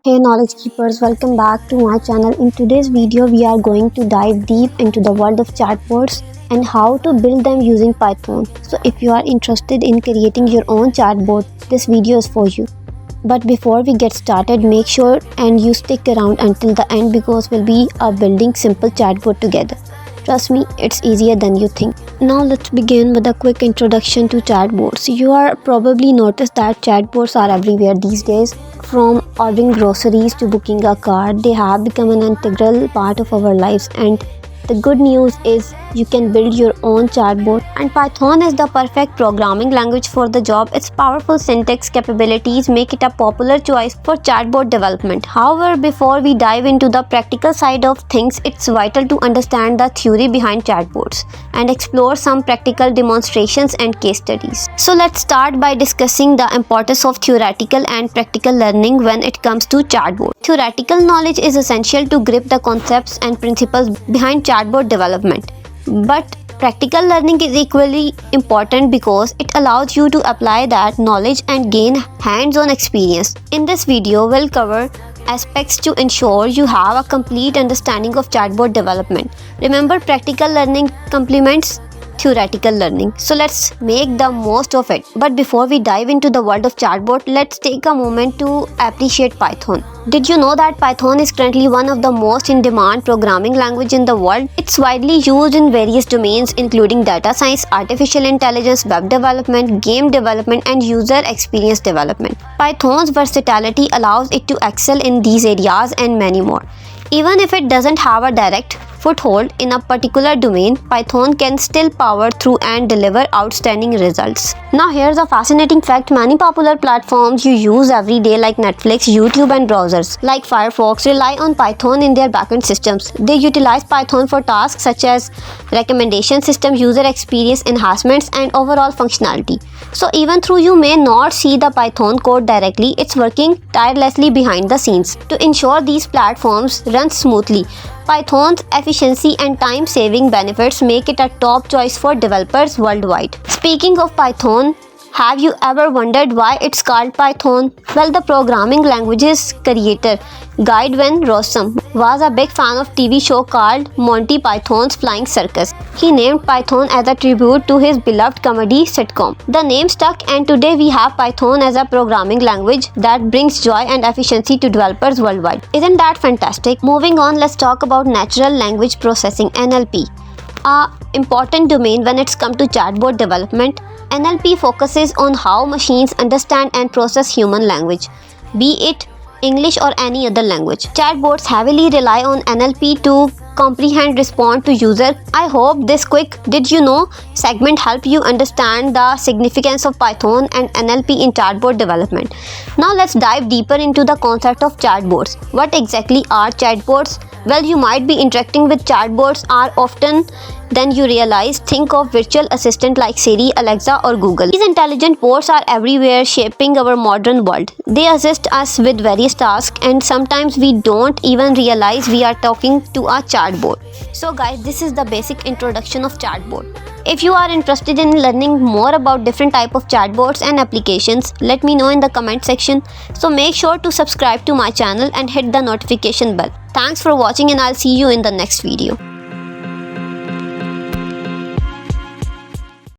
Hey knowledge keepers, welcome back to my channel. In today's video we are going to dive deep into the world of chatbots and how to build them using Python. So if you are interested in creating your own chatbot, this video is for you. But before we get started, make sure and you stick around until the end because we'll be building simple chatbot together. Trust me, it's easier than you think. Now let's begin with a quick introduction to chatbots. You are probably noticed that chatbots are everywhere these days. From ordering groceries to booking a car, they have become an integral part of our lives, and the good news is you can build your own chatbot, and Python is the perfect programming language for the job. Its powerful syntax capabilities make it a popular choice for chatbot development. However, before we dive into the practical side of things, it's vital to understand the theory behind chatbots and explore some practical demonstrations and case studies. So let's start by discussing the importance of theoretical and practical learning when it comes to chatbot. Theoretical knowledge is essential to grip the concepts and principles behind chatbot development. But practical learning is equally important because it allows you to apply that knowledge and gain hands-on experience. In this video, we'll cover aspects to ensure you have a complete understanding of chatbot development. Remember, practical learning complements theoretical learning, so let's make the most of it. But before we dive into the world of chatbot, let's take a moment to appreciate Python. Did you know that Python is currently one of the most in-demand programming language in the world? It's widely used in various domains including data science, artificial intelligence, web development, game development, and user experience development. Python's versatility allows it to excel in these areas and many more. Even if it doesn't have a direct foothold in a particular domain, Python can still power through and deliver outstanding results. Now here's a fascinating fact. Many popular platforms you use every day like Netflix, YouTube, and browsers like Firefox rely on Python in their backend systems. They utilize Python for tasks such as recommendation system, user experience enhancements, and overall functionality. So even though you may not see the Python code directly, it's working tirelessly behind the scenes to ensure these platforms run smoothly. Python's efficiency and time-saving benefits make it a top choice for developers worldwide. Speaking of Python, have you ever wondered why it's called Python? Well, the programming language's creator, 𝗖𝗵𝘁𝗕ance, was a big fan of TV show called Monty Python's Flying Circus. He named Python as a tribute to his beloved comedy sitcom. The name stuck, and today we have Python as a programming language that brings joy and efficiency to developers worldwide. Isn't that fantastic? Moving on, let's talk about natural language processing, NLP. An important domain when it's come to chatbot development. NLP focuses on how machines understand and process human language, be it English or any other language. Chatbots heavily rely on NLP to comprehend, respond to user. I hope this quick "Did you know" segment helped you understand the significance of Python and NLP in chatbot development. Now let's dive deeper into the concept of chatbots. What exactly are chatbots? Well, you might be interacting with chatbots are often than you realize. Think of virtual assistant like Siri, Alexa, or Google. These intelligent bots are everywhere, shaping our modern world. They assist us with various tasks, and sometimes we don't even realize we are talking to a chatbot. So guys, this is the basic introduction of chatbot. If you are interested in learning more about different type of chatbots and applications, let me know in the comment section. So make sure to subscribe to my channel and hit the notification bell. Thanks for watching, and I'll see you in the next video.